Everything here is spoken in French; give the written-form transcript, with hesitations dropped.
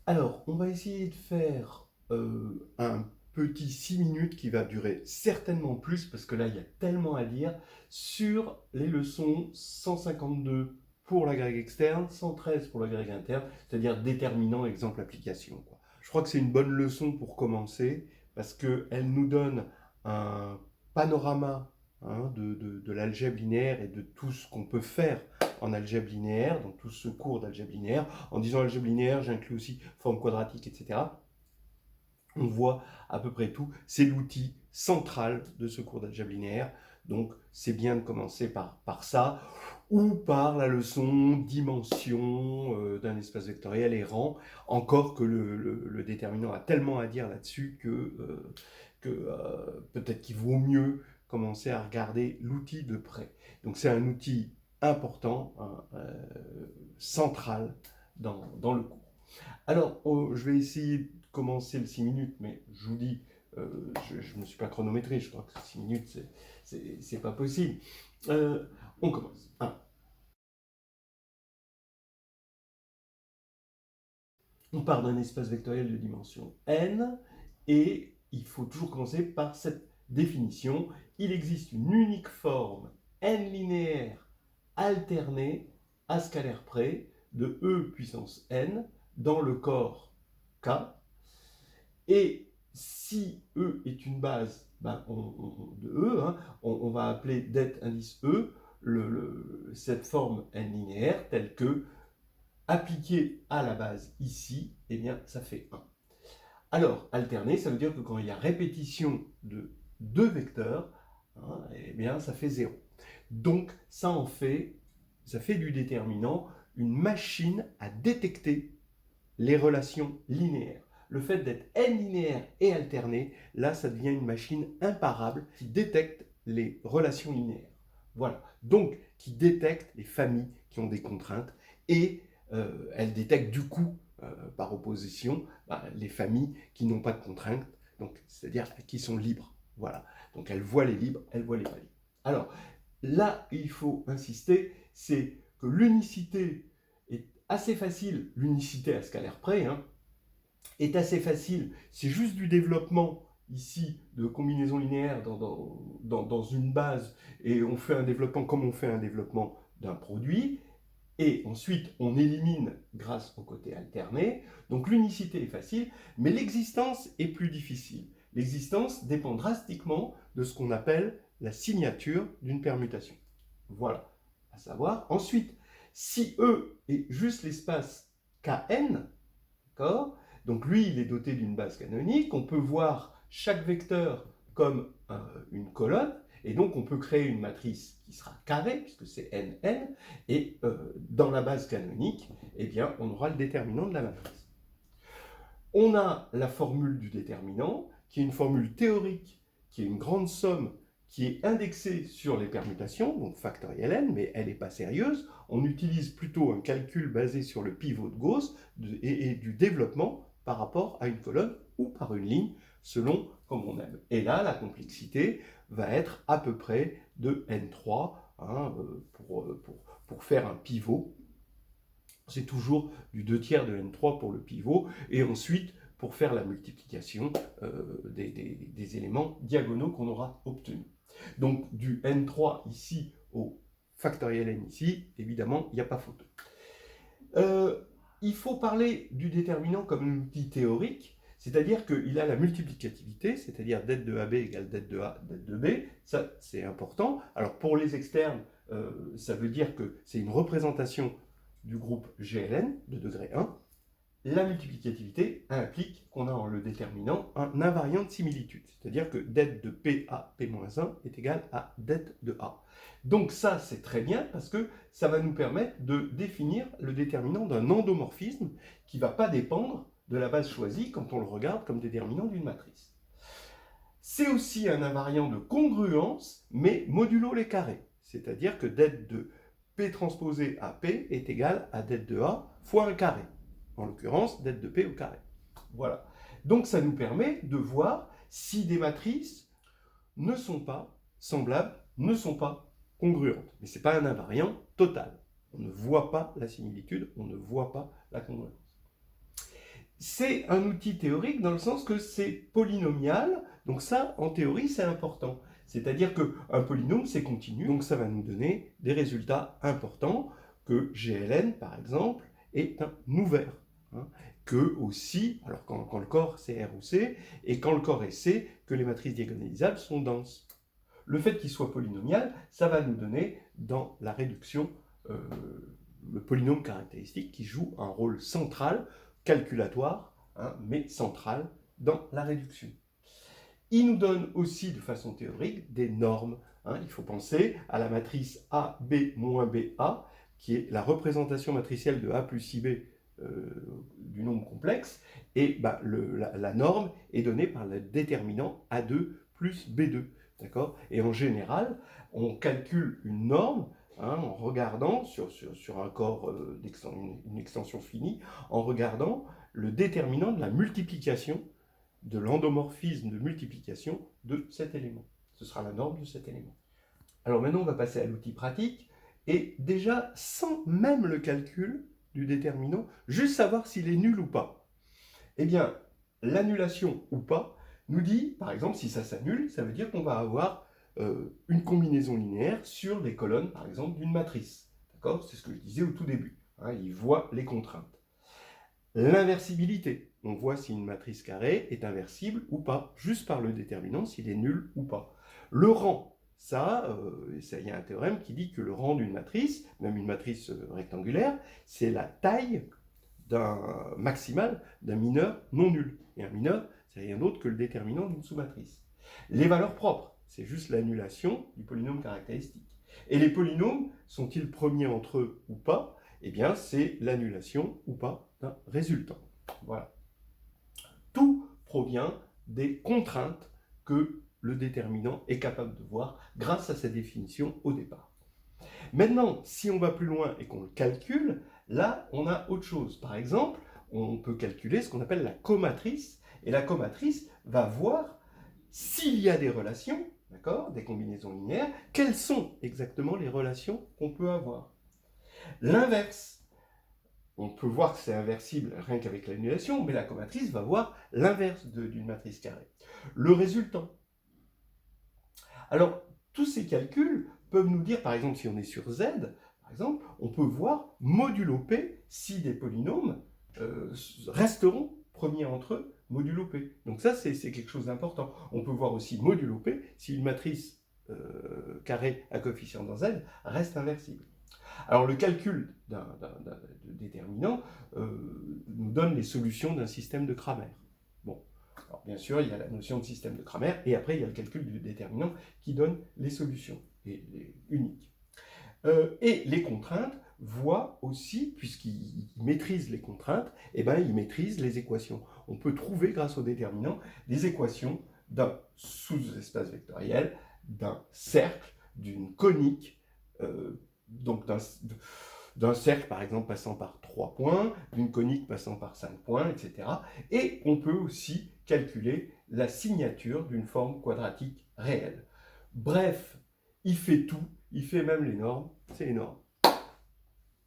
Alors, on va essayer de faire un petit 6 minutes qui va durer certainement plus, parce que là, il y a tellement à dire, sur les leçons 152 pour la grègue externe, 113 pour la grègue interne, c'est-à-dire déterminant, exemple, application, quoi. Je crois que c'est une bonne leçon pour commencer, parce qu'elle nous donne un panorama de l'algèbre linéaire et de tout ce qu'on peut faire en algèbre linéaire, dans tout ce cours d'algèbre linéaire. En disant algèbre linéaire, j'inclus aussi forme quadratique, etc. On voit à peu près tout. C'est l'outil central de ce cours d'algèbre linéaire. Donc, c'est bien de commencer par ça, ou par la leçon dimension d'un espace vectoriel errant. Encore que le déterminant a tellement à dire là-dessus que peut-être qu'il vaut mieux commencer à regarder l'outil de près. Donc, c'est un outil important, central dans le cours. Alors, je vais essayer de commencer le 6 minutes, mais je vous dis, je ne me suis pas chronométré, je crois que 6 minutes, c'est pas possible. On commence. On part d'un espace vectoriel de dimension n, et il faut toujours commencer par cette définition. Il existe une unique forme n linéaire alternée à scalaire près de e puissance n dans le corps K. Et si E est une base de E, on va appeler det indice E cette forme n linéaire telle que, appliquée à la base ici, eh bien, ça fait 1. Alors, alterner, ça veut dire que quand il y a répétition de deux vecteurs, eh bien, ça fait 0. Donc, ça fait du déterminant une machine à détecter les relations linéaires. Le fait d'être n linéaire et alterné, là, ça devient une machine imparable qui détecte les relations linéaires. Voilà. Donc, qui détecte les familles qui ont des contraintes et elle détecte du coup, par opposition, les familles qui n'ont pas de contraintes, donc c'est-à-dire qui sont libres. Voilà. Donc, elle voit les libres, elle voit les pas libres. Alors, là, il faut insister, c'est que l'unicité est assez facile, l'unicité à scalaire près, est assez facile. C'est juste du développement ici de combinaison linéaire dans une base, et on fait un développement comme on fait un développement d'un produit, et ensuite on élimine grâce au côté alterné. Donc l'unicité est facile, mais l'existence est plus difficile. L'existence dépend drastiquement de ce qu'on appelle la signature d'une permutation. Voilà, à savoir. Ensuite, si E est juste l'espace Kn, d'accord, donc lui, il est doté d'une base canonique. On peut voir chaque vecteur comme une colonne. Et donc, on peut créer une matrice qui sera carrée, puisque c'est Nn. Et dans la base canonique, eh bien, on aura le déterminant de la matrice. On a la formule du déterminant, qui est une formule théorique, qui est une grande somme, qui est indexée sur les permutations, donc factoriel n, mais elle n'est pas sérieuse. On utilise plutôt un calcul basé sur le pivot de Gauss et du développement par rapport à une colonne ou par une ligne, selon comme on aime. Et là, la complexité va être à peu près de n3 pour faire un pivot. C'est toujours du 2/3 de n3 pour le pivot, et ensuite pour faire la multiplication des éléments diagonaux qu'on aura obtenus. Donc du n3 ici au factoriel n ici, évidemment, il n'y a pas photo. Il faut parler du déterminant comme un outil théorique, c'est-à-dire qu'il a la multiplicativité, c'est-à-dire det de AB égale det de A, det de B. Ça, c'est important. Alors pour les externes, ça veut dire que c'est une représentation du groupe GLN de degré 1. La multiplicativité implique qu'on a en le déterminant un invariant de similitude, c'est-à-dire que det de P à P-1 est égal à det de A. Donc ça, c'est très bien, parce que ça va nous permettre de définir le déterminant d'un endomorphisme qui ne va pas dépendre de la base choisie quand on le regarde comme déterminant d'une matrice. C'est aussi un invariant de congruence, mais modulo les carrés, c'est-à-dire que det de P transposé à P est égal à det de A fois un carré. En l'occurrence, det de P au carré. Voilà. Donc ça nous permet de voir si des matrices ne sont pas semblables, ne sont pas congruentes. Mais ce n'est pas un invariant total. On ne voit pas la similitude, on ne voit pas la congruence. C'est un outil théorique dans le sens que c'est polynomial, donc ça, en théorie, c'est important. C'est-à-dire qu'un polynôme, c'est continu, donc ça va nous donner des résultats importants, que GLN, par exemple, est un ouvert. Hein, que aussi, alors quand le corps c'est R ou C, et quand le corps est C, que les matrices diagonalisables sont denses. Le fait qu'il soit polynomial, ça va nous donner dans la réduction le polynôme caractéristique qui joue un rôle central, calculatoire, hein, mais central dans la réduction. Il nous donne aussi de façon théorique des normes. Hein. Il faut penser à la matrice AB moins BA, qui est la représentation matricielle de A plus IB du nombre complexe, et la norme est donnée par le déterminant A2 plus B2. D'accord ? Et en général, on calcule une norme en regardant sur un corps, une extension finie, en regardant le déterminant de la multiplication, de l'endomorphisme de multiplication de cet élément. Ce sera la norme de cet élément. Alors maintenant, on va passer à l'outil pratique, et déjà, sans même le calcul du déterminant, juste savoir s'il est nul ou pas. Eh bien, l'annulation ou pas nous dit, par exemple, si ça s'annule, ça veut dire qu'on va avoir une combinaison linéaire sur les colonnes, par exemple, d'une matrice. D'accord ? C'est ce que je disais au tout début. Hein, il voit les contraintes. L'inversibilité. On voit si une matrice carrée est inversible ou pas, juste par le déterminant, s'il est nul ou pas. Le rang, il y a un théorème qui dit que le rang d'une matrice, même une matrice rectangulaire, c'est la taille maximale d'un mineur non nul. Et un mineur, c'est rien d'autre que le déterminant d'une sous-matrice. Les valeurs propres, c'est juste l'annulation du polynôme caractéristique. Et les polynômes, sont-ils premiers entre eux ou pas ? Eh bien, c'est l'annulation ou pas d'un résultant. Voilà. Tout provient des contraintes que le déterminant est capable de voir grâce à sa définition au départ. Maintenant, si on va plus loin et qu'on le calcule, là, on a autre chose. Par exemple, on peut calculer ce qu'on appelle la comatrice, et la comatrice va voir s'il y a des relations, d'accord, des combinaisons linéaires, quelles sont exactement les relations qu'on peut avoir. L'inverse, on peut voir que c'est inversible rien qu'avec l'annulation, mais la comatrice va voir l'inverse d'une matrice carrée. Le résultant. Alors, tous ces calculs peuvent nous dire, par exemple, si on est sur Z, par exemple, on peut voir modulo P si des polynômes resteront premiers entre eux, modulo P. Donc ça, c'est quelque chose d'important. On peut voir aussi modulo P si une matrice carrée à coefficient dans Z reste inversible. Alors le calcul d'un déterminant nous donne les solutions d'un système de Cramer. Bon, alors bien sûr, il y a la notion de système de Cramer, et après il y a le calcul du déterminant qui donne les solutions, les uniques. Et les contraintes voient aussi, puisqu'ils maîtrisent les contraintes, eh ben, ils maîtrisent les équations. On peut trouver, grâce au déterminant, des équations d'un sous-espace vectoriel, d'un cercle, d'une conique, donc d'un cercle, par exemple, passant par 3 points, d'une conique passant par 5 points, etc. Et on peut aussi calculer la signature d'une forme quadratique réelle. Bref, il fait tout, il fait même les normes, c'est énorme.